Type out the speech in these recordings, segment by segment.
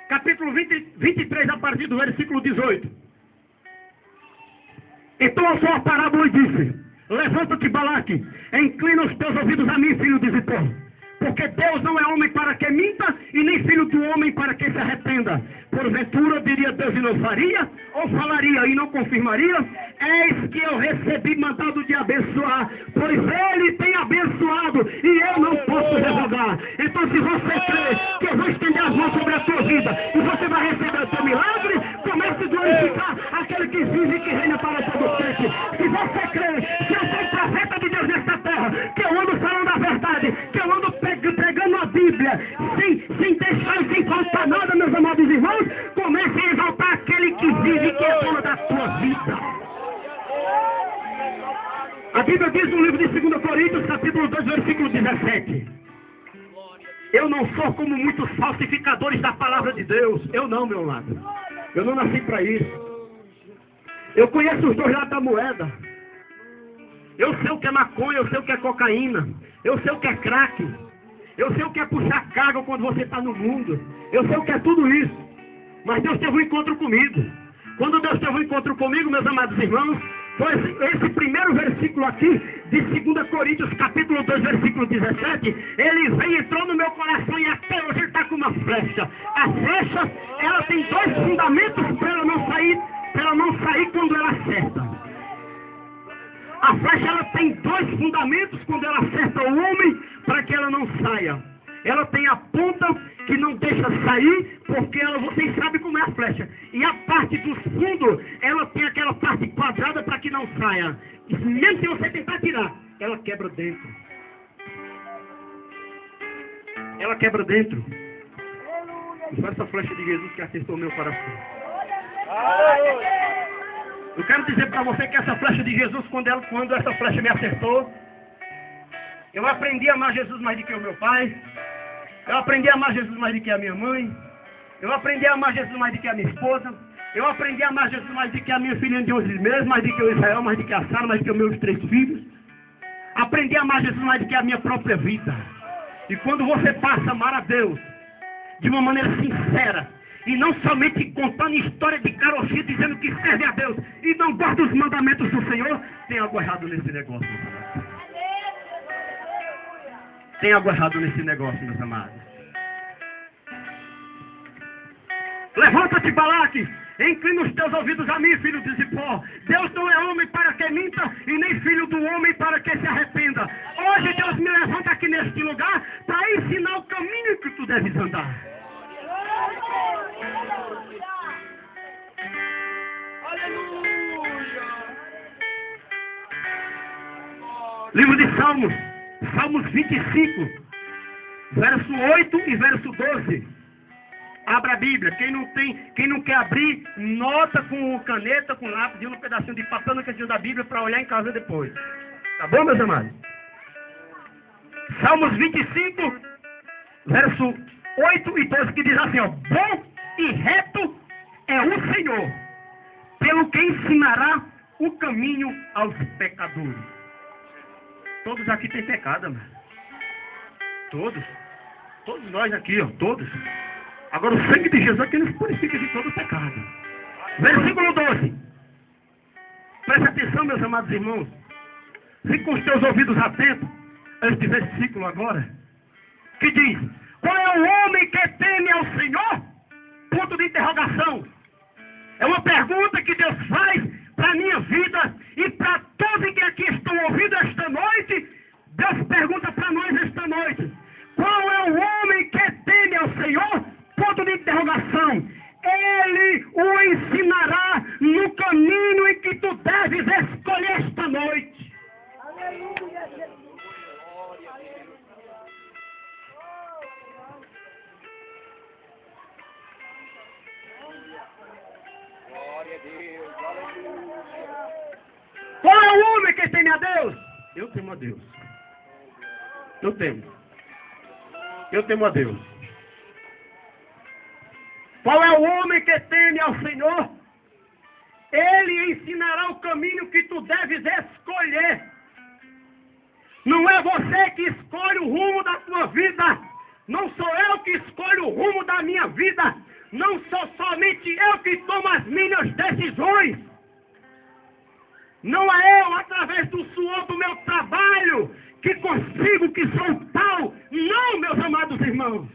capítulo 23, a partir do versículo 18. Então eu sou a parábola e disse: levanta-te, Balaque, inclina os teus ouvidos a mim, filho de Zippor. Porque Deus não é homem para que minta, e nem filho do homem para que se arrependa. Porventura diria Deus e não faria, ou falaria e não confirmaria? Eis que eu recebi mandado de abençoar, pois ele tem abençoado, e eu não posso revogar. Então, se você crê que eu vou estender as mãos sobre a tua vida, e você vai receber o teu milagre, comece a glorificar aquele que vive e que reina para todo sempre. Se você crê que eu sou profeta de Deus nesta terra, que eu ando falando a verdade, que eu ando pregando a Bíblia, sem deixar e sem faltar nada, meus amados irmãos, comece a exaltar aquele que vive e que é dono da tua vida. A Bíblia diz no livro de 2 Coríntios, capítulo 2, versículo 17. Eu não sou como muitos falsificadores da palavra de Deus. Eu não, meu amado. Eu não nasci para isso. Eu conheço os dois lados da moeda. Eu sei o que é maconha, eu sei o que é cocaína. Eu sei o que é crack. Eu sei o que é puxar carga quando você está no mundo. Eu sei o que é tudo isso. Mas Deus teve um encontro comigo. Quando Deus teve um encontro comigo, meus amados irmãos, foi esse primeiro versículo aqui, de 2 Coríntios, capítulo 2, versículo 17, ele veio, entrou no meu coração e até hoje ele está com uma flecha. A flecha, ela tem dois fundamentos para ela não sair quando ela acerta. A flecha, ela tem dois fundamentos quando ela acerta o homem para que ela não saia. Ela tem a ponta que não deixa sair, porque vocês sabem como é a flecha. E a parte do fundo, ela tem aquela parte quadrada para que não saia. E mesmo se você tentar tirar, ela quebra dentro. Ela quebra dentro. E foi essa flecha de Jesus que acertou o meu coração. Eu quero dizer para você que essa flecha de Jesus, quando essa flecha me acertou, eu aprendi a amar Jesus mais do que o meu pai. Eu aprendi a amar Jesus mais do que a minha mãe. Eu aprendi a amar Jesus mais do que a minha esposa. Eu aprendi a amar Jesus mais do que a minha filhinha de 11 meses, mais do que o Israel, mais do que a Sara, mais do que os meus 3 filhos. Aprendi a amar Jesus mais do que a minha própria vida. E quando você passa a amar a Deus de uma maneira sincera, e não somente contando história de carochinha dizendo que serve a Deus e não guarda os mandamentos do Senhor, tem algo errado nesse negócio, meus amados. Tem algo errado nesse negócio, meus amados. Levanta-te, Balaque, inclina os teus ouvidos a mim, filho de Zippor. Deus não é homem para que minta, e nem filho do homem para que se arrependa. Hoje Deus me levanta aqui neste lugar para ensinar o caminho que tu deves andar. Livro de Salmos, Salmos 25, verso 8 e verso 12. Abra a Bíblia. Quem não quer abrir, nota com caneta, com lápis e um pedacinho de papel no cantinho da Bíblia para olhar em casa depois. Tá bom, meus amados? Salmos 25, verso 8 e 12, que diz assim, ó: bom e reto é o Senhor, pelo que ensinará o caminho aos pecadores. Todos aqui têm pecado, mano. Todos nós aqui, ó, todos. Agora o sangue de Jesus é que nos purifica de todo pecado. Versículo 12. Presta atenção, meus amados irmãos. Fique com os teus ouvidos atentos a este versículo agora, que diz: qual é o homem que teme ao Senhor? Ponto de interrogação. É uma pergunta que Deus faz para a minha vida e para todos que aqui estão ouvindo esta noite. Deus pergunta para nós esta noite: qual é o homem que teme ao Senhor? Ponto de interrogação. Ele o ensinará no caminho em que tu deves escolher esta noite. Aleluia, Jesus. Glória a Deus. Aleluia. Qual é o homem que teme a Deus? Eu temo a Deus. Eu temo a Deus. Qual é o homem que teme ao Senhor? Ele ensinará o caminho que tu deves escolher. Não é você que escolhe o rumo da tua vida. Não sou eu que escolho o rumo da minha vida. Não sou somente eu que tomo as minhas decisões. Não é eu, através do suor do meu trabalho, que consigo que sou tal. Não, meus amados irmãos.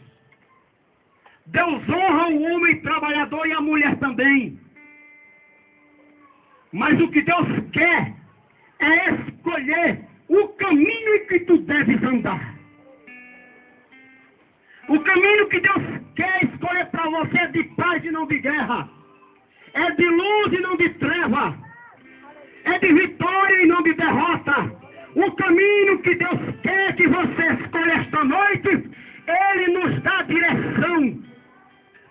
Deus honra o homem trabalhador e a mulher também. Mas o que Deus quer é escolher o caminho em que tu deves andar. O caminho que Deus quer escolher para você é de paz e não de guerra. É de luz e não de treva. É de vitória e não de derrota. O caminho que Deus quer que você escolha esta noite, Ele nos dá direção.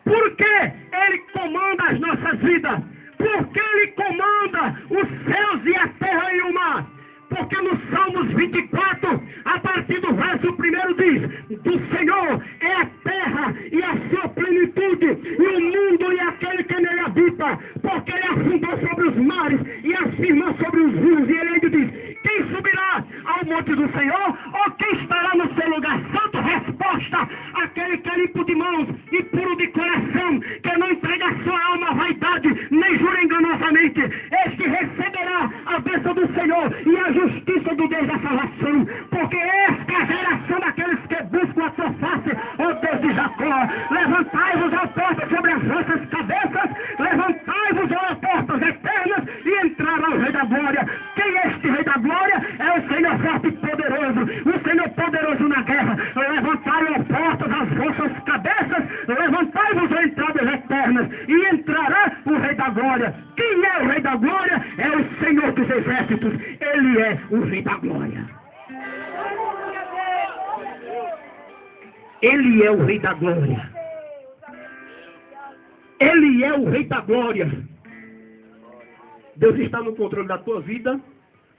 Porque Ele comanda as nossas vidas. Porque Ele comanda os céus e a terra e o mar. Porque no Salmos 24, a partir do verso 1 diz: do Senhor é a terra e a sua plenitude, e o mundo e aquele que nele habita. Porque Ele afundou sobre os mares e afirmou sobre os rios. E Ele ainda diz: quem subirá ao monte do Senhor? Ou quem estará no seu lugar santo? Resposta: aquele que é limpo de mãos e puro de coração, que não entrega a sua alma à vaidade, nem jura enganosamente. Este receberá a bênção do Senhor e a justiça do Deus da salvação. Porque esta é a geração daqueles que buscam a tua face, ó Deus de Jacó. Levantai-vos, ó portas, sobre as vossas cabeças. Levantai-vos, ó portas eternas, e entrará o Rei da Glória. Quem é este Rei da Glória? É o Senhor forte e poderoso, o Senhor poderoso na guerra. Levantai, ó portas, as vossas cabeças. Levantai-vos, ó entradas eternas, e entrará o Rei da Glória. Quem é o Rei da Glória? É o Senhor dos exércitos. Ele é o Rei da Glória. Ele é o Rei da Glória. Ele é o Rei da Glória. Deus está no controle da tua vida.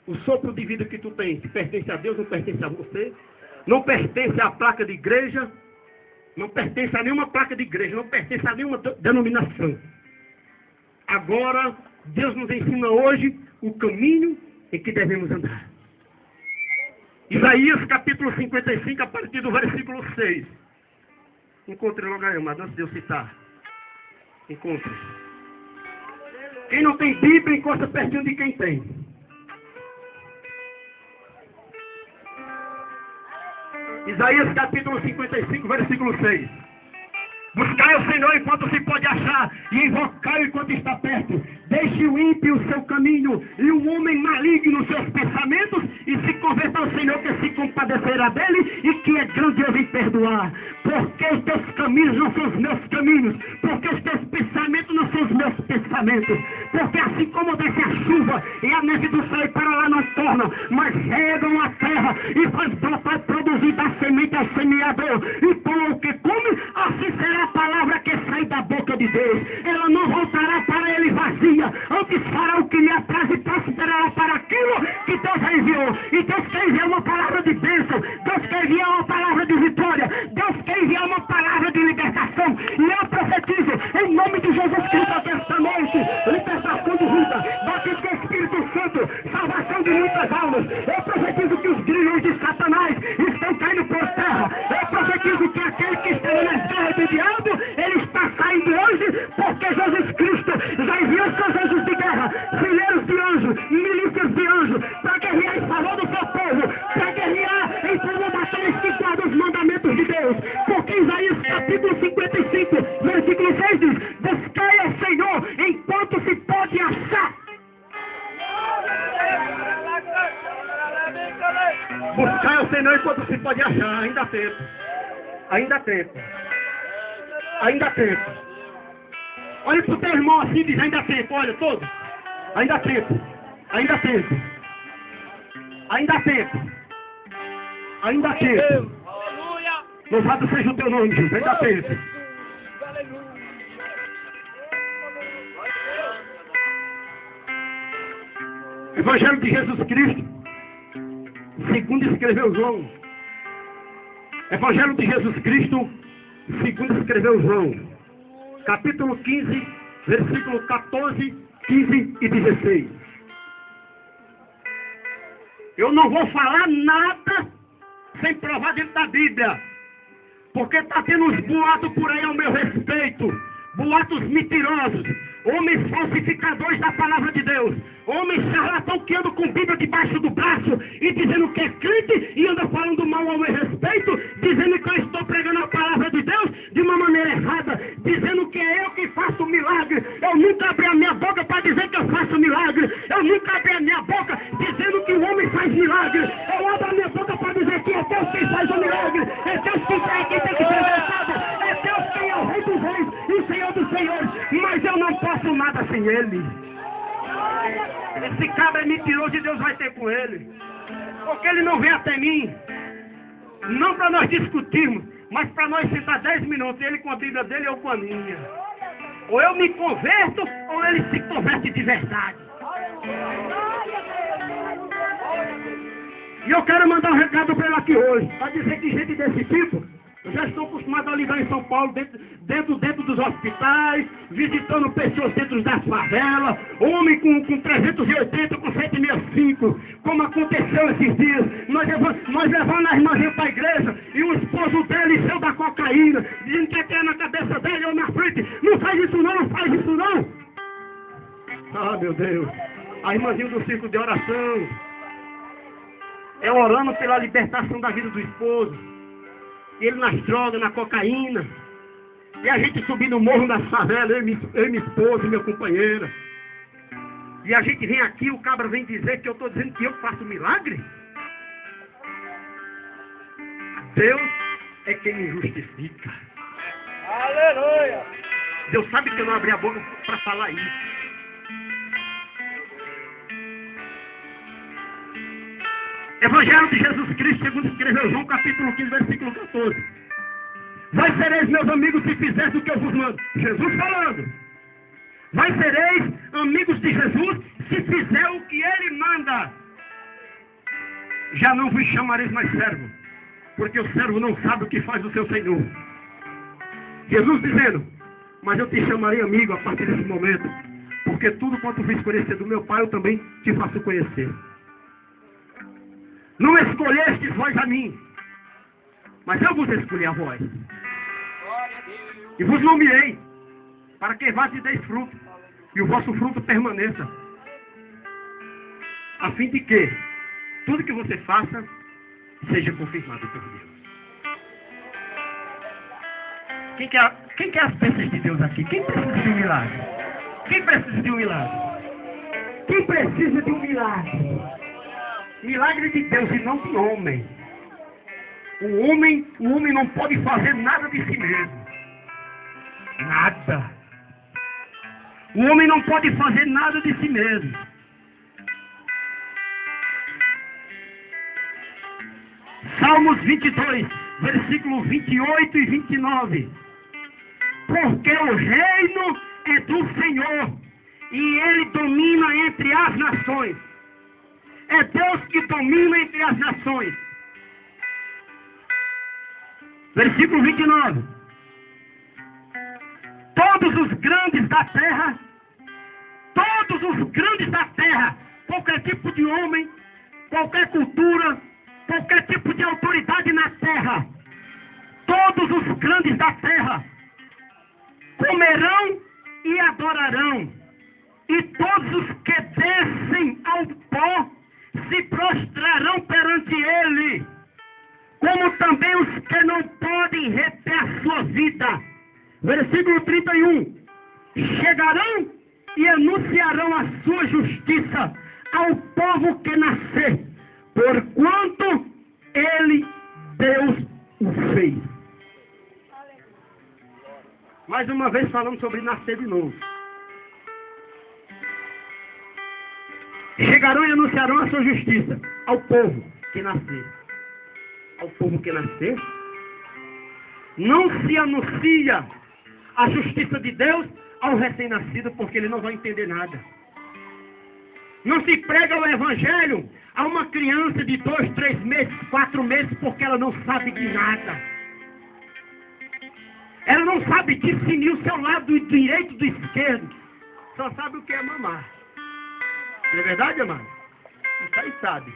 O sopro de vida que tu tens pertence a Deus, não pertence a você. Não pertence à placa de igreja. Não pertence a nenhuma placa de igreja. Não pertence a nenhuma denominação. Agora, Deus nos ensina hoje o caminho em que devemos andar. Isaías capítulo 55, a partir do versículo 6. Encontre logo aí, amado, antes de eu citar. Encontre. Quem não tem Bíblia, encosta pertinho de quem tem. Isaías capítulo 55, versículo 6. Buscai o Senhor enquanto se pode achar, e invocai-o enquanto está perto. Deixe o ímpio o seu caminho, e o homem maligno os seus pensamentos, e se converta ao Senhor, que se compadecerá dele, e que é grandioso em perdoar. Porque os teus caminhos não são os meus caminhos, porque os teus pensamentos não são os meus pensamentos. Porque assim como desce a chuva, e a neve do céu e para lá não torna, mas regam a terra, e faz brotar, produzir da semente ao semeador, e pão o que come, assim será a palavra que sai da boca de Deus. Ela não voltará para ele vazia, antes fará o que lhe apraz e prosperará para aquilo que Deus já enviou. E Deus quer enviar uma palavra de bênção, Deus quer enviar uma palavra de vitória, Deus quer enviar uma palavra de libertação. E eu profetizo em nome de Jesus Cristo aqui esta noite: libertação de vida, batismo do Espírito Santo, salvação de muitas almas. Eu profetizo que os grilhões de Satanás estão caindo por terra. Eu profetizo que aquele que está nas garras do diabo, ele está saindo hoje, porque Jesus Cristo já enviou seus anjos de guerra, fileiros de anjos, milícias de anjos, para guerrear em favor do seu povo, para guerrear em favor daqueles que guardam os mandamentos de Deus. Porque Isaías capítulo 55, versículo 6 diz: buscai ao Senhor enquanto se pode achar. Buscai ao Senhor enquanto se pode achar. Ainda há tempo. Ainda há tempo. Ainda há tempo. Olha para o teu irmão assim e diz: ainda há tempo. Olha, todos. Ainda há tempo. Ainda há tempo. Ainda há tempo. Ainda há tempo. Louvado seja o teu nome, Jesus. Ainda há tempo. Evangelho de Jesus Cristo, segundo escreveu João. Evangelho de Jesus Cristo, segundo escreveu João. Capítulo 15, versículo 14, 15 e 16. Eu não vou falar nada sem provar dentro da Bíblia. Porque está tendo uns boatos por aí ao meu respeito. boatos mentirosos, homens falsificadores da palavra de Deus, homens charlatão que andam com Bíblia debaixo do braço e dizendo que é crente e anda falando mal ao meu respeito, dizendo que eu estou pregando a palavra de Deus de uma maneira errada, dizendo que é eu que faço milagre. Eu nunca abri a minha boca para dizer que eu faço milagre. Eu nunca abri a minha boca dizendo que o homem faz milagre. Eu abro a minha boca para dizer que é Deus quem faz o milagre. É Deus quem tem que ser versado. É Deus quem é o Rei dos Reis e o Senhor dos Senhores. Mas eu não posso nada sem Ele. Esse cabra é mentiroso e Deus vai ter com ele. Porque ele não vem até mim. Não para nós discutirmos, mas para nós sentar 10 minutos, ele com a Bíblia dele e eu com a minha. Ou eu me converto, ou ele se converte de verdade. E eu quero mandar um recado para ele aqui hoje, para dizer que gente desse tipo, eu já estou acostumado a ligar em São Paulo, dentro dos hospitais, visitando pessoas dentro das favelas, homem com 380, com 765, como aconteceu esses dias. Nós levamos a irmãzinha para a igreja e o esposo dele saiu da cocaína, dizendo que é na cabeça dele ou na frente. Não faz isso não, não faz isso não. Ah, meu Deus. A irmãzinha do círculo de oração é orando pela libertação da vida do esposo. Ele nas drogas, na cocaína. E a gente subindo o morro das favelas, eu e minha esposa e minha companheira. E a gente vem aqui, o cabra vem dizer que eu estou dizendo que eu faço milagre? Deus é quem me justifica. Aleluia! Deus sabe que eu não abri a boca para falar isso. Evangelho de Jesus Cristo, segundo escreveu João, capítulo 15, versículo 14. Vós sereis meus amigos se fizeres o que eu vos mando. Jesus falando. Vós sereis amigos de Jesus se fizer o que Ele manda. Já não vos chamareis mais servo, porque o servo não sabe o que faz o seu Senhor. Jesus dizendo, mas eu te chamarei amigo a partir desse momento, porque tudo quanto fiz conhecer do meu Pai, eu também te faço conhecer. Não escolhestes vós a mim, mas eu vos escolhi a vós. E vos nomeei, para que vá e deis fruto, e o vosso fruto permaneça. A fim de que tudo que você faça seja confirmado por Deus. Quem quer as bênçãos de Deus aqui? Quem precisa de um milagre? Quem precisa de um milagre? Quem precisa de um milagre? Milagre de Deus e não de homem. O homem não pode fazer nada de si mesmo. Nada. O homem não pode fazer nada de si mesmo. Salmos 22, versículo 28 e 29. Porque o reino é do Senhor e Ele domina entre as nações. É Deus que domina entre as nações. Versículo 29. Todos os grandes da terra, qualquer tipo de homem, qualquer cultura, qualquer tipo de autoridade na terra, todos os grandes da terra comerão e adorarão, e todos os que descem ao pó se prostrarão perante ele, como também os que não podem reter a sua vida. Versículo 31. Chegarão e anunciarão a sua justiça ao povo que nascer, porquanto ele, Deus, o fez. Mais uma vez falamos sobre nascer de novo. Chegarão e anunciarão a sua justiça ao povo que nascer. Ao povo que nascer. Não se anuncia a justiça de Deus ao recém-nascido, porque ele não vai entender nada. Não se prega o evangelho a uma criança de 2, 3 meses, 4 meses, porque ela não sabe de nada. Ela não sabe discernir o seu lado direito do esquerdo. Só sabe o que é mamar. Não é verdade, amado? Isso aí sabe.